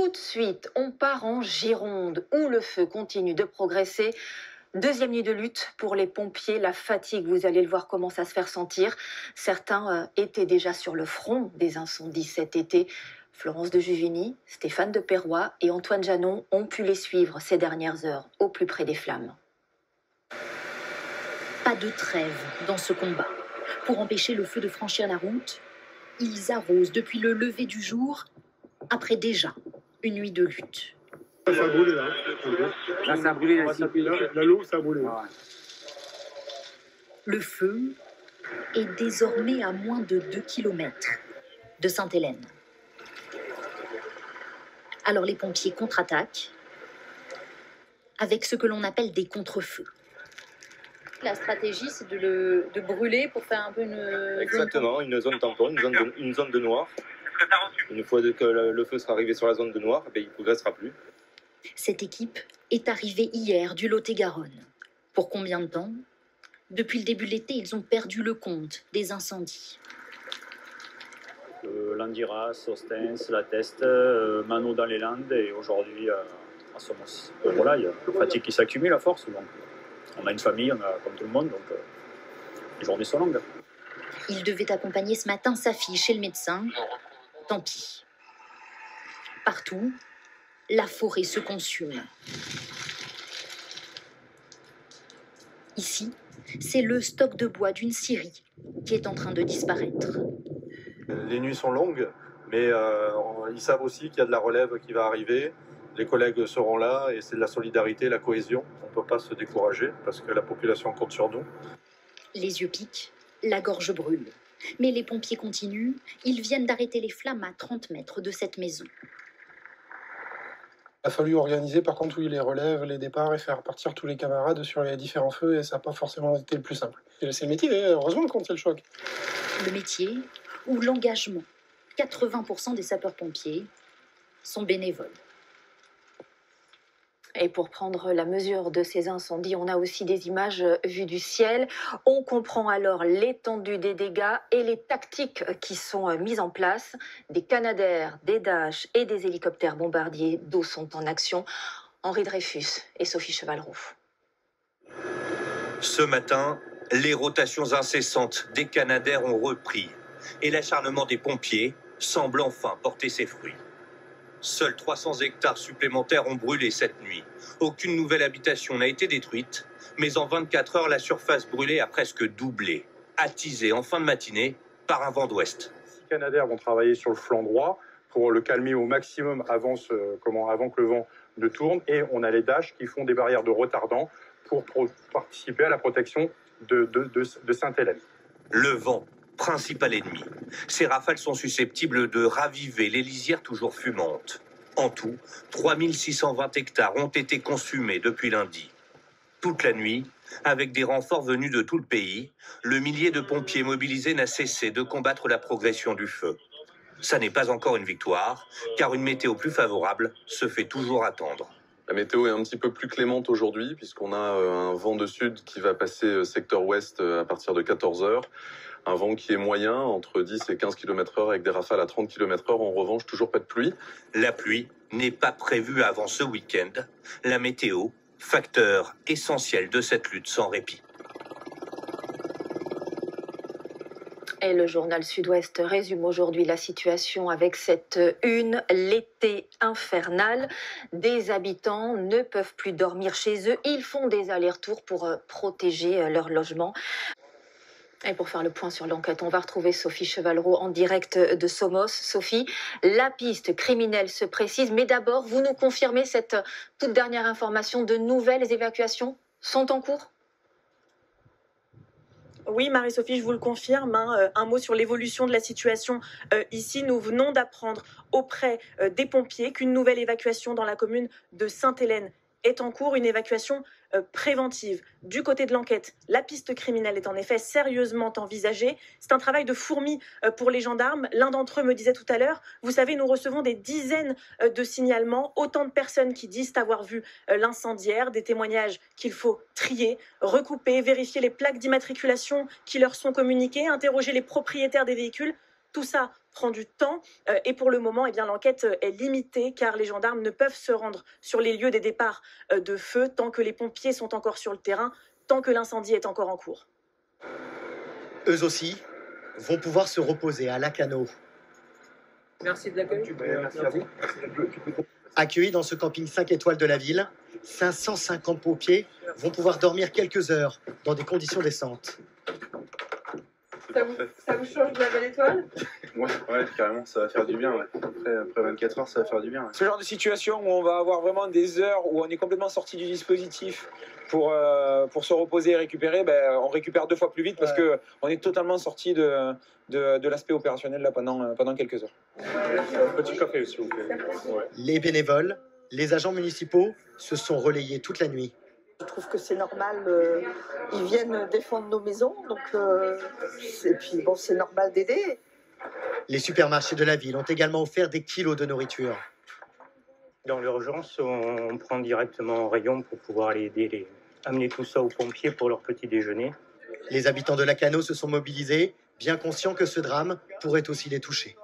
Tout de suite, on part en Gironde, où le feu continue de progresser. Deuxième nuit de lutte pour les pompiers, la fatigue, vous allez le voir, commence à se faire sentir. Certains étaient déjà sur le front des incendies cet été. Florence de Juvigny, Stéphane de Perrois et Antoine Janon ont pu les suivre ces dernières heures, au plus près des flammes. Pas de trêve dans ce combat. Pour empêcher le feu de franchir la route, ils arrosent depuis le lever du jour, après déjà une nuit de lutte. Ça a brûlé là. Là, ça a brûlé. Là, l'eau, ça a brûlé. Ah ouais. Le feu est désormais à moins de 2 km de Sainte-Hélène. Alors les pompiers contre-attaquent avec ce que l'on appelle des contre-feux. La stratégie, c'est de brûler pour faire un peu une... Exactement, une zone tampon, une zone de noir. Une fois que le feu sera arrivé sur la zone de noir, il ne progressera plus. Cette équipe est arrivée hier du Lot-et-Garonne. Pour combien de temps? Depuis le début de l'été, ils ont perdu le compte des incendies. Landiras, Ostens, La Teste, Mano dans les Landes et aujourd'hui à Somos. Voilà, il y a la fatigue qui s'accumule à force. Donc, on a une famille, on a comme tout le monde, donc les journées sont longues. Il devait accompagner ce matin sa fille chez le médecin. Tant pis. Partout, la forêt se consume. Ici, c'est le stock de bois d'une scierie qui est en train de disparaître. Les nuits sont longues, mais ils savent aussi qu'il y a de la relève qui va arriver. Les collègues seront là et c'est de la solidarité, la cohésion. On ne peut pas se décourager parce que la population compte sur nous. Les yeux piquent, la gorge brûle. Mais les pompiers continuent. Ils viennent d'arrêter les flammes à 30 mètres de cette maison. Il a fallu organiser par contre les relèves, les départs et faire partir tous les camarades sur les différents feux et ça n'a pas forcément été le plus simple. C'est le métier, heureusement qu'on c'est le choc. Le métier ou l'engagement. 80% des sapeurs-pompiers sont bénévoles. Et pour prendre la mesure de ces incendies, on a aussi des images vues du ciel. On comprend alors l'étendue des dégâts et les tactiques qui sont mises en place. Des Canadair, des Dash et des hélicoptères bombardiers d'eau sont en action. Henri Dreyfus et Sophie Chevalreau. Ce matin, les rotations incessantes des Canadair ont repris et l'acharnement des pompiers semble enfin porter ses fruits. Seuls 300 hectares supplémentaires ont brûlé cette nuit. Aucune nouvelle habitation n'a été détruite, mais en 24 heures, la surface brûlée a presque doublé, attisée en fin de matinée par un vent d'ouest. Les Canadair vont travailler sur le flanc droit pour le calmer au maximum avant que le vent ne tourne. Et on a les Dash qui font des barrières de retardant pour participer à la protection de Sainte-Hélène. Le vent, principal ennemi. Ces rafales sont susceptibles de raviver les lisières toujours fumantes. En tout, 3620 hectares ont été consumés depuis lundi. Toute la nuit, avec des renforts venus de tout le pays, le millier de pompiers mobilisés n'a cessé de combattre la progression du feu. Ça n'est pas encore une victoire, car une météo plus favorable se fait toujours attendre. La météo est un petit peu plus clémente aujourd'hui, puisqu'on a un vent de sud qui va passer secteur ouest à partir de 14h. Un vent qui est moyen, entre 10 et 15 km/h, avec des rafales à 30 km/h. En revanche, toujours pas de pluie. La pluie n'est pas prévue avant ce week-end. La météo, facteur essentiel de cette lutte sans répit. Et le journal Sud-Ouest résume aujourd'hui la situation avec cette une, l'été infernal. Des habitants ne peuvent plus dormir chez eux. Ils font des allers-retours pour protéger leur logement. Et pour faire le point sur l'enquête, on va retrouver Sophie Chevalreau en direct de Somos. Sophie, la piste criminelle se précise, mais d'abord, vous nous confirmez cette toute dernière information, de nouvelles évacuations sont en cours ? Oui, Marie-Sophie, je vous le confirme. Un mot sur l'évolution de la situation ici. Nous venons d'apprendre auprès des pompiers qu'une nouvelle évacuation dans la commune de Sainte-Hélène est en cours, une évacuation préventive. Du côté de l'enquête, la piste criminelle est en effet sérieusement envisagée. C'est un travail de fourmi pour les gendarmes. L'un d'entre eux me disait tout à l'heure, vous savez, nous recevons des dizaines de signalements, autant de personnes qui disent avoir vu l'incendiaire, des témoignages qu'il faut trier, recouper, vérifier les plaques d'immatriculation qui leur sont communiquées, interroger les propriétaires des véhicules. Tout ça prend du temps et pour le moment, eh bien, l'enquête est limitée car les gendarmes ne peuvent se rendre sur les lieux des départs de feu tant que les pompiers sont encore sur le terrain, tant que l'incendie est encore en cours. Eux aussi vont pouvoir se reposer à Lacanau. Merci de l'accueil. Merci à vous. Accueillis dans ce camping 5 étoiles de la ville, 550 pompiers vont pouvoir dormir quelques heures dans des conditions décentes. Ça vous change de la belle étoile? Ouais, carrément, ça va faire du bien. Ouais. Après 24 heures, ça va faire du bien. Ouais. Ce genre de situation où on va avoir vraiment des heures où on est complètement sorti du dispositif pour se reposer et récupérer, on récupère 2 fois plus vite parce qu'on est totalement sorti de l'aspect opérationnel là, pendant quelques heures. Petit café, s'il vous plaît. Ouais. Les bénévoles, les agents municipaux se sont relayés toute la nuit. Je trouve que c'est normal, ils viennent défendre nos maisons, donc et puis bon, c'est normal d'aider. Les supermarchés de la ville ont également offert des kilos de nourriture. Dans l'urgence, on prend directement au rayon pour pouvoir les aider, amener tout ça aux pompiers pour leur petit déjeuner. Les habitants de Lacanau se sont mobilisés, bien conscients que ce drame pourrait aussi les toucher.